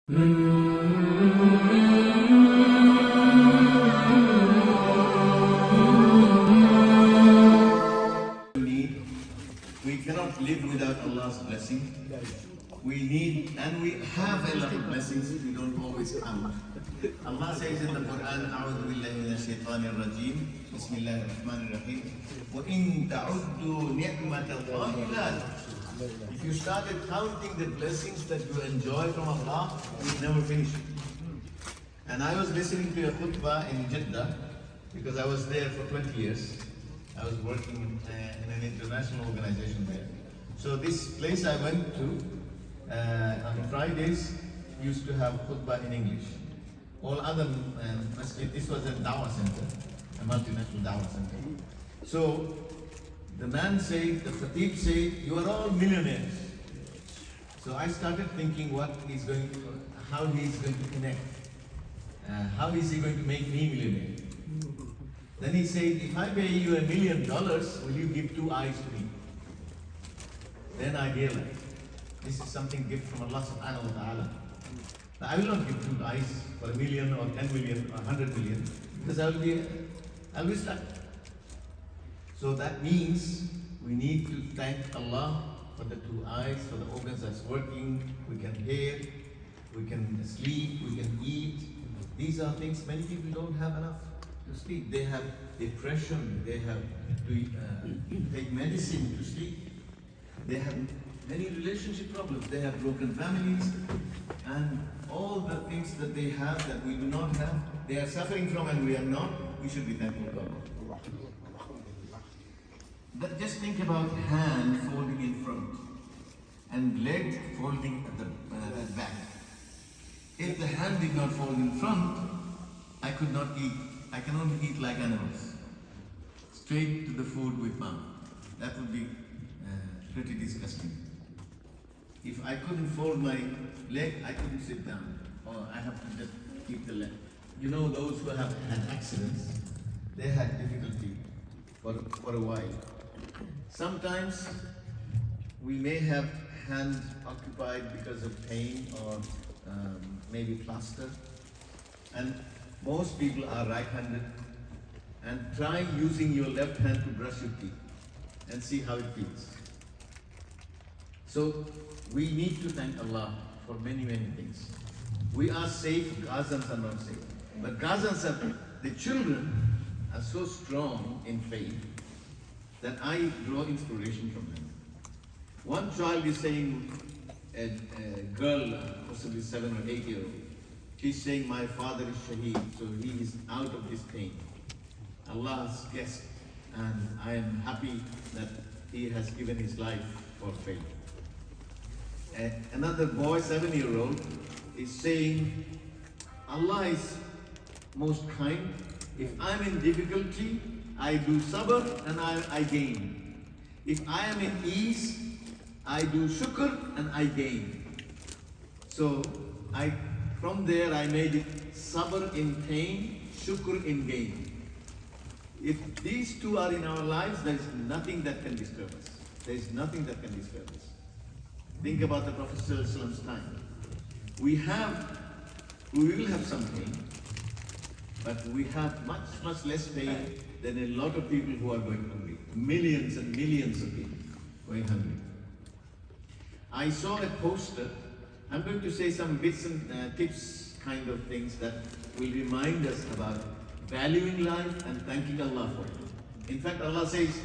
We cannot live without Allah's blessing. We need, and we have a lot of blessings, we don't always count. Allah says in the Quran, أعوذ بالله من الشيطان الرجيم بسم الله الرحمن الرحيم وإن تعدوا نعمة الله لا تحصوها. If you started counting the blessings that you enjoy from Allah, you will never finish. And I was listening to a khutbah in Jeddah because I was there for 20 years. I was working in an international organization there. So this place I went to on Fridays used to have khutbah in English. All other masjid, this was a dawah center, a multinational dawah center. So the man said, the khatib said, you are all millionaires. So I started thinking what he's going to, how he's going to connect. How is he going to make me millionaire? Then he said, if I pay you $1 million, will you give 2 eyes to me? Then I realized, this is something gift from Allah subhanahu wa ta'ala. I will not give 2 eyes for $1 million or 10 million or 100 million, because I'll be stuck. So that means we need to thank Allah for the 2 eyes, for the organs that's working. We can hear, we can sleep, we can eat. These are things many people don't have enough to sleep. They have depression, they have to take medicine to sleep. They have many relationship problems, they have broken families, and all the things that they have that we do not have, they are suffering from and we are not. We should be thankful to Allah. But just think about hand folding in front and leg folding at the back. If the hand did not fold in front, I could not eat. I can only eat like animals. Straight to the food with mouth. That would be pretty disgusting. If I couldn't fold my leg, I couldn't sit down. Or I have to just keep the leg. You know, those who have had accidents, they had difficulty for a while. Sometimes we may have hands occupied because of pain or maybe plaster. And most people are right-handed. And try using your left hand to brush your teeth and see how it feels. So we need to thank Allah for many, many things. We are safe, Gazans are not safe. But Gazans are, the children are so strong in faith that I draw inspiration from them. One child is saying, a girl, possibly 7 or 8 years old, she's saying, my father is shaheed, so he is out of this pain. Allah's guest, and I am happy that he has given his life for faith. Another boy, 7-year-old, is saying, Allah is most kind. If I'm in difficulty, I do sabr and I gain. If I am in ease, I do shukr and I gain. So from there I made it sabr in pain, shukr in gain. If these two are in our lives, there is nothing that can disturb us. There is nothing that can disturb us. Think about the Prophet ﷺ's time. We will have some pain, but we have much, much less pain than a lot of people who are going hungry. Millions and millions of people going hungry. I saw a poster. I'm going to say some bits and tips kind of things that will remind us about valuing life and thanking Allah for it. In fact, Allah says,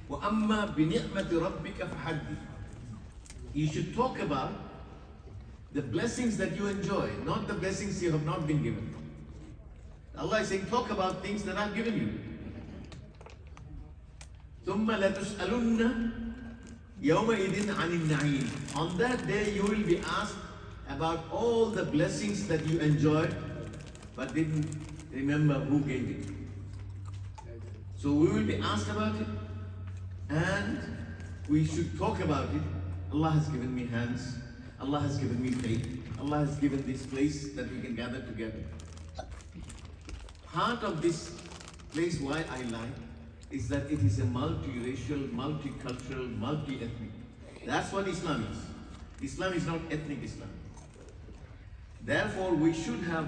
وَأَمَّا بِنِعْمَةِ رَبِّكَ فَحَدِّثْ. You should talk about the blessings that you enjoy, not the blessings you have not been given. Allah is saying, talk about things that I've given you. ثُمَّ لَتُسْأَلُنَّ يَوْمَئِذٍ عَنِ النَّعِيمِ. On that day you will be asked about all the blessings that you enjoyed but didn't remember who gave it. So we will be asked about it and we should talk about it. Allah has given me hands, Allah has given me faith, Allah has given this place that we can gather together. Part of this place why I like is that it is a multiracial, multicultural, multi-ethnic. That's what Islam is. Islam is not ethnic Islam. Therefore, we should have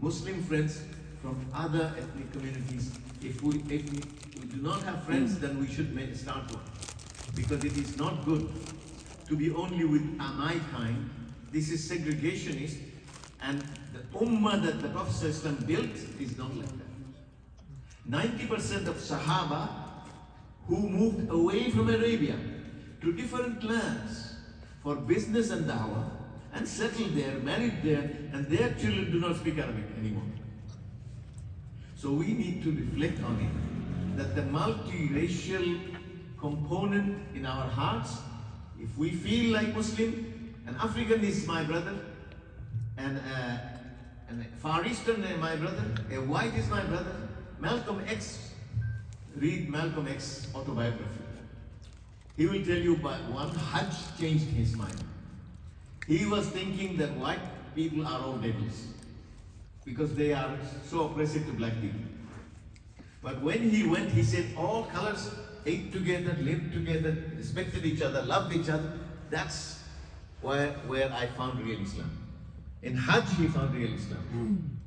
Muslim friends from other ethnic communities. If we do not have friends, then we should start one. Because it is not good to be only with my kind. This is segregationist, and the ummah that the Prophet ﷺ built is not like that. 90% of Sahaba who moved away from Arabia to different lands for business and da'wah and settled there, married there, and their children do not speak Arabic anymore. So we need to reflect on it, that the multiracial component in our hearts, if we feel like Muslim, an African is my brother, and a Far Eastern is my brother, a white is my brother. Malcolm X, read Malcolm X's autobiography. He will tell you by one Hajj changed his mind. He was thinking that white people are all devils because they are so oppressive to black people. But when he went, he said all colors ate together, lived together, respected each other, loved each other. That's where I found real Islam. In Hajj, he found real Islam.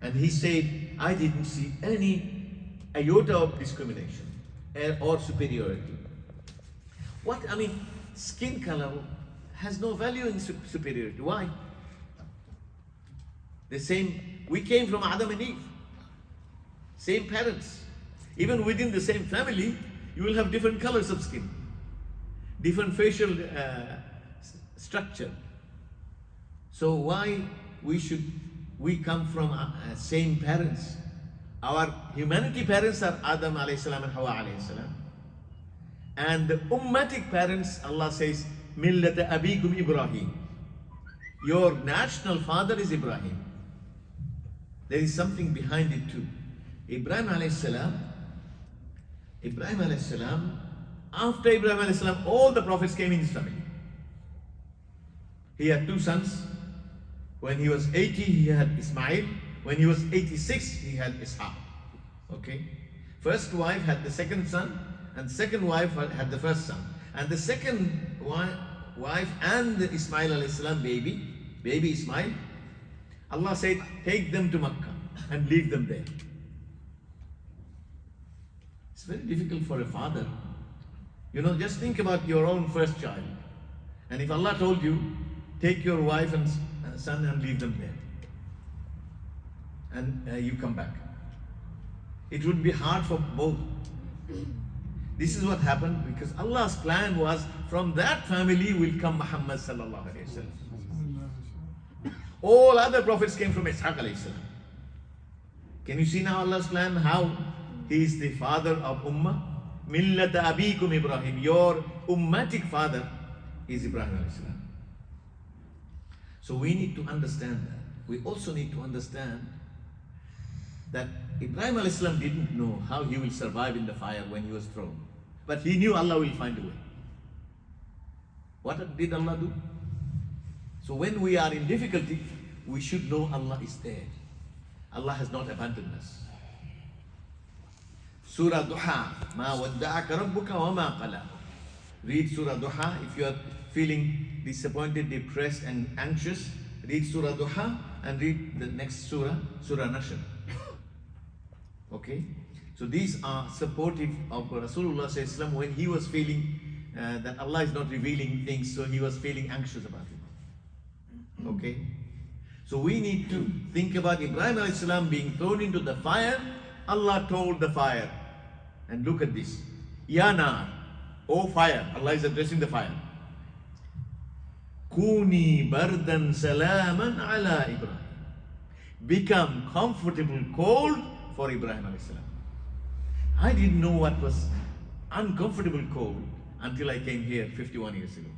And he said, I didn't see any iota of discrimination or superiority. Skin color has no value in superiority. Why? We came from Adam and Eve. Same parents. Even within the same family, you will have different colors of skin, different facial structure. So why we come from same parents? Our humanity parents are Adam alayhi salam and Hawa alayhi salam. And the ummatic parents, Allah says, Millata abikum Ibrahim. Your national father is Ibrahim. There is something behind it too. Ibrahim alayhi salam, after Ibrahim alayhi salam, all the prophets came in his family. He had 2 sons. When he was 80, he had Ismail. When he was 86, he had Ishaq. Okay? First wife had the second son, and second wife had the first son. And the second wife and the Ismail alayhi salam baby Ismail, Allah said, take them to Makkah and leave them there. It's very difficult for a father. Just think about your own first child. And if Allah told you, take your wife and son and leave them there, and you come back, it would be hard for both. This is what happened because Allah's plan was from that family will come Muhammad sallallahu alaihi wasallam. All other prophets came from Ishaq alayhi salam. Can you see now Allah's plan? How He is the father of Ummah. Millata abikum Ibrahim. Your ummatic father is Ibrahim alayhi salam. So we need to understand that. We also need to understand that Ibrahim alayhi salam didn't know how he will survive in the fire when he was thrown. But he knew Allah will find a way. What did Allah do? So when we are in difficulty, we should know Allah is there. Allah has not abandoned us. Surah Duha, Ma wadda'aka rabbuka wa ma qala. Read Surah Duha. If you are feeling disappointed, depressed and anxious, read Surah Duha and read the next Surah, Surah Nashr. Okay? So these are supportive of Rasulullah sallallahu alaihi wasallam when he was feeling that Allah is not revealing things, so he was feeling anxious about it. Okay? So we need to think about Ibrahim alayhi salam being thrown into the fire. Allah told the fire, and look at this, Ya nar, O fire, Allah is addressing the fire. Kuni bardan salaman ala Ibrahim. Become comfortable cold for Ibrahim alayhi salam. I didn't know what was uncomfortable cold until I came here 51 years ago.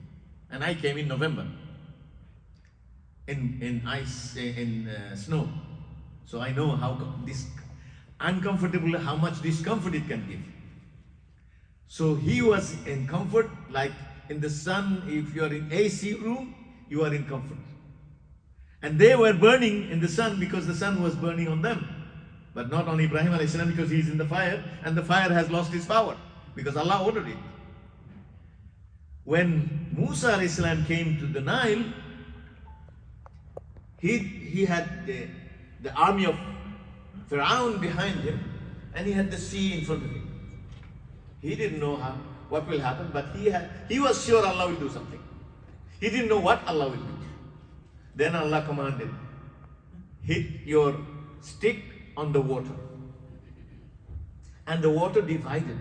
And I came in November. In ice, in snow. So I know how uncomfortable, how much discomfort it can give. So he was in comfort, like in the sun, if you are in AC room, you are in comfort. And they were burning in the sun because the sun was burning on them. But not on Ibrahim alayhi salam because he is in the fire and the fire has lost its power because Allah ordered it. When Musa alayhi salam came to the Nile, He had the army of Pharaoh behind him, and he had the sea in front of him. He didn't know what will happen, but he was sure Allah will do something. He didn't know what Allah will do. Then Allah commanded, hit your stick on the water. And the water divided.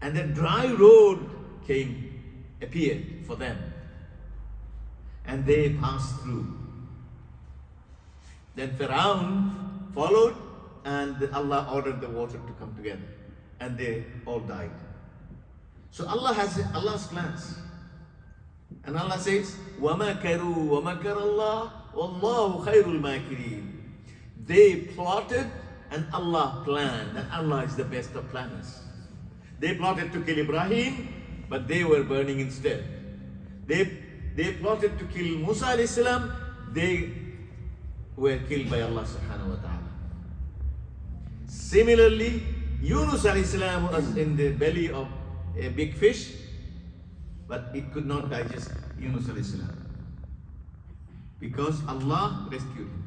And the dry road appeared for them. And they passed through. Then Pharaoh followed, and Allah ordered the water to come together. And they all died. So Allah has Allah's plans. And Allah says, وَمَكَرُوا وَمَكَرَ اللَّهُ وَاللَّهُ خَيْرُ الْمَاكِرِينَ. They plotted and Allah planned, and Allah is the best of planners. They plotted to kill Ibrahim, but they were burning instead. They plotted to kill Musa alayhi salam, they were killed by Allah subhanahu wa ta'ala. Similarly, Yunus alayhi salam was in the belly of a big fish, but it could not digest Yunus alayhi salam, because Allah rescued him.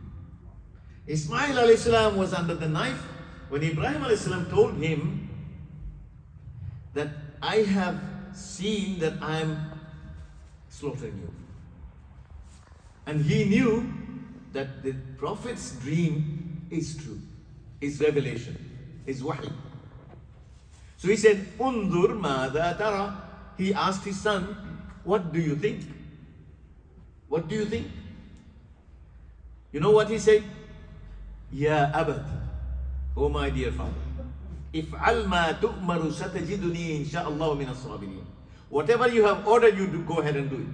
Ismail alayhi salam was under the knife when Ibrahim alayhi salam told him that I have seen that I am slaughtering you. And he knew that the Prophet's dream is true, is revelation, is wahy. So he said, Undur madha tara. He asked his son, what do you think? What do you think? You know what he said? Ya abati, oh my dear father, if'al ma tu'maru satajiduni insha'Allah min as-sabirin. Whatever you have ordered you to go ahead and do it.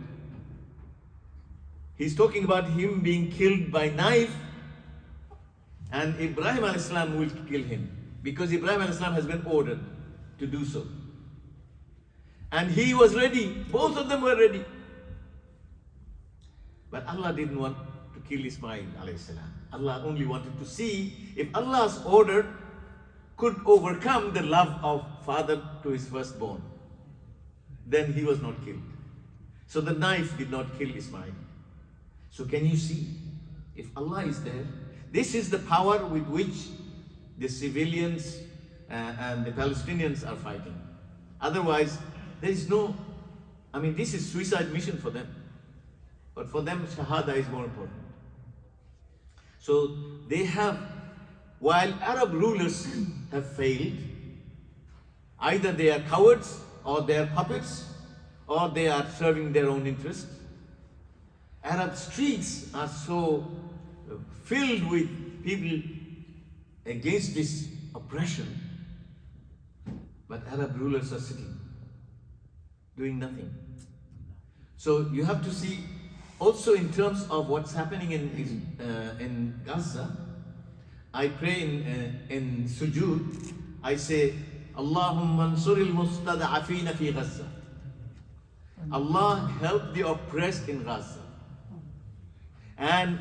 He's talking about him being killed by knife, and Ibrahim alayhi salam will kill him, because Ibrahim alayhi salam has been ordered to do so. And he was ready, both of them were ready. But Allah didn't want to kill Ismail alayhi salam. Allah only wanted to see if Allah's order could overcome the love of father to his firstborn. Then he was not killed. So the knife did not kill Ismail. So can you see, if Allah is there, this is the power with which the civilians and the Palestinians are fighting. Otherwise, there is no, this is suicide mission for them. But for them, Shahada is more important. So they have, while Arab rulers have failed, either they are cowards, or they are puppets, or they are serving their own interests. Arab streets are so filled with people against this oppression. But Arab rulers are sitting, doing nothing. So you have to see also in terms of what's happening in Gaza. I pray in sujood, I say, Allahumma ansuril mustada'afina fi Gaza. Allah help the oppressed in Gaza. And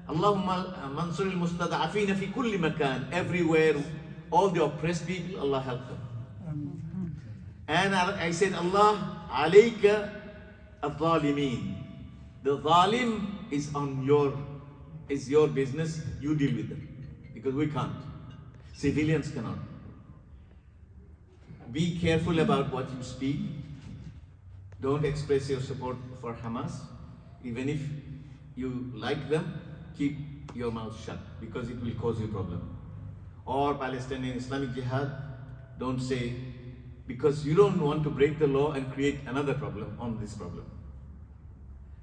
Allahumma ansuril mustada'afina fi kulli makan. Everywhere, all the oppressed people, Allah help them. And I said, Allah alayka al-zalimin. The zalim is your business, you deal with them. Because we can't. Civilians cannot. Be careful about what you speak. Don't express your support for Hamas. Even if you like them, keep your mouth shut, because it will cause you problem. Or Palestinian Islamic Jihad, don't say, because you don't want to break the law and create another problem on this problem.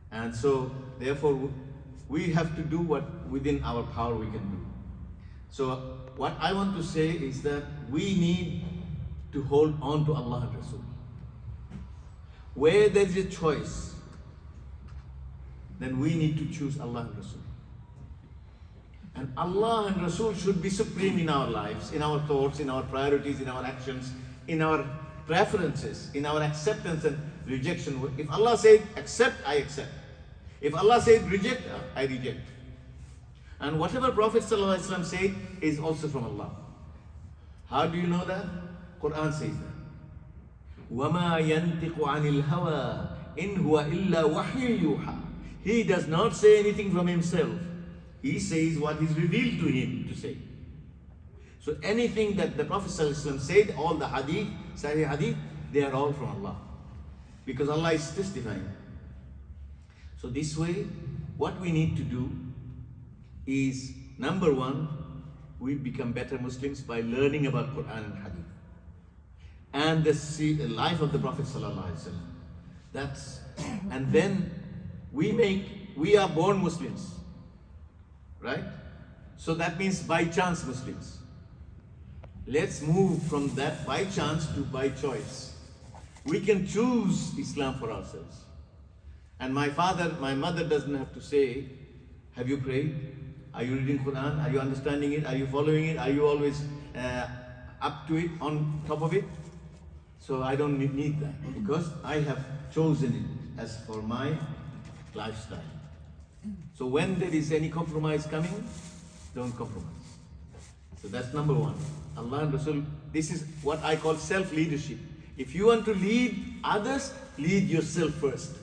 And so, therefore, we have to do what within our power we can do. So, what I want to say is that we need to hold on to Allah and Rasul. Where there is a choice, then we need to choose Allah and Rasul. And Allah and Rasul should be supreme in our lives, in our thoughts, in our priorities, in our actions, in our preferences, in our acceptance and rejection. If Allah said accept, I accept. If Allah said reject, I reject. And whatever Prophet ﷺ said is also from Allah. How do you know that? Quran says that. وَمَا يَنْتِقُ عَنِ الْهَوَىٰ إِنْ هُوَ إِلَّا وَحْيٌ يُوحَىٰ. He does not say anything from himself. He says what is revealed to him to say. So anything that the Prophet ﷺ said, all the hadith, Sahih hadith, they are all from Allah. Because Allah is testifying. So this way, what we need to do is, number one, we become better Muslims by learning about Quran and Hadith. And the life of the Prophet ﷺ. And then we are born Muslims. Right? So that means by chance Muslims. Let's move from that by chance to by choice. We can choose Islam for ourselves. And my mother doesn't have to say, have you prayed? Are you reading Quran? Are you understanding it? Are you following it? Are you always up to it, on top of it? So I don't need that, because I have chosen it as for my lifestyle. So when there is any compromise coming, don't compromise. So that's number one. Allah and Rasul, this is what I call self-leadership. If you want to lead others, lead yourself first.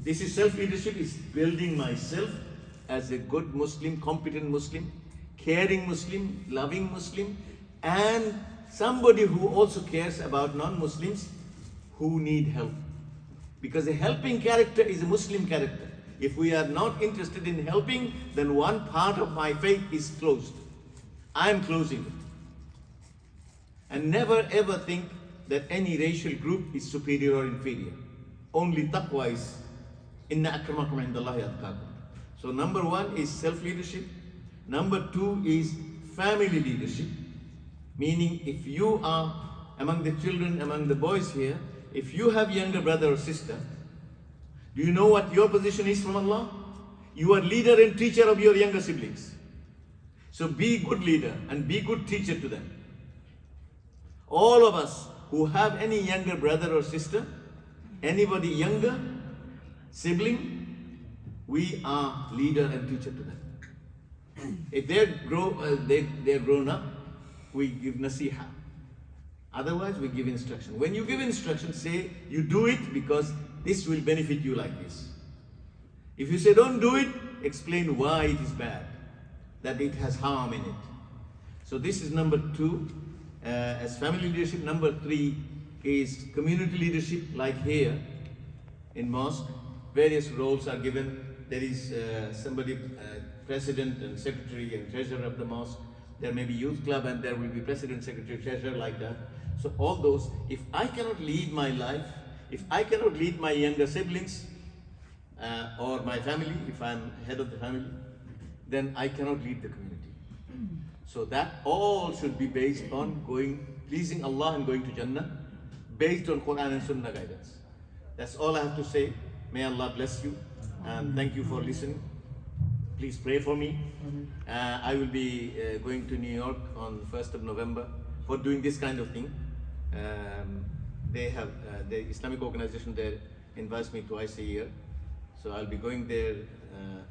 This is self-leadership, is building myself as a good Muslim, competent Muslim, caring Muslim, loving Muslim, and somebody who also cares about non-Muslims who need help. Because a helping character is a Muslim character. If we are not interested in helping, then one part of my faith is closed. I am closing it. And never ever think that any racial group is superior or inferior. Only taqwa is, inna akramakum indallahi atqakum. So number one is self-leadership. Number two is family leadership. Meaning, if you are among the children, among the boys here, if you have younger brother or sister, do you know what your position is from Allah? You are leader and teacher of your younger siblings. So be good leader and be good teacher to them. All of us who have any younger brother or sister, anybody younger, sibling, we are leader and teacher to them. If they're grown up, we give nasiha. Otherwise, we give instruction. When you give instruction, say, you do it because this will benefit you like this. If you say don't do it, explain why it is bad, that it has harm in it. So this is number two, as family leadership. Number three is community leadership, like here in mosque. Various roles are given. There is somebody, president and secretary and treasurer of the mosque. There may be youth club and there will be president, secretary, treasurer, like that. So all those, if I cannot lead my life, if I cannot lead my younger siblings or my family, if I'm head of the family, then I cannot lead the community. So that all should be based on pleasing Allah and going to Jannah, based on Quran and Sunnah guidance. That's all I have to say. May Allah bless you, and thank you for listening. Please pray for me. I will be going to New York on 1st of November for doing this kind of thing. They have the Islamic organization there invites me twice a year. So I'll be going there,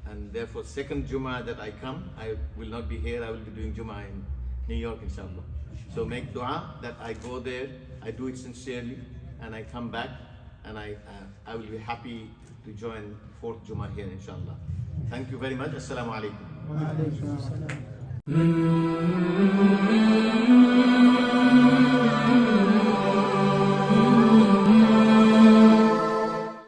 and therefore second Jummah that I come, I will not be here. I will be doing Jummah in New York, inshallah. So make dua that I go there, I do it sincerely, and I come back, and I will be happy to join fourth Jummah here, inshallah. Thank you very much. Assalamu alaikum.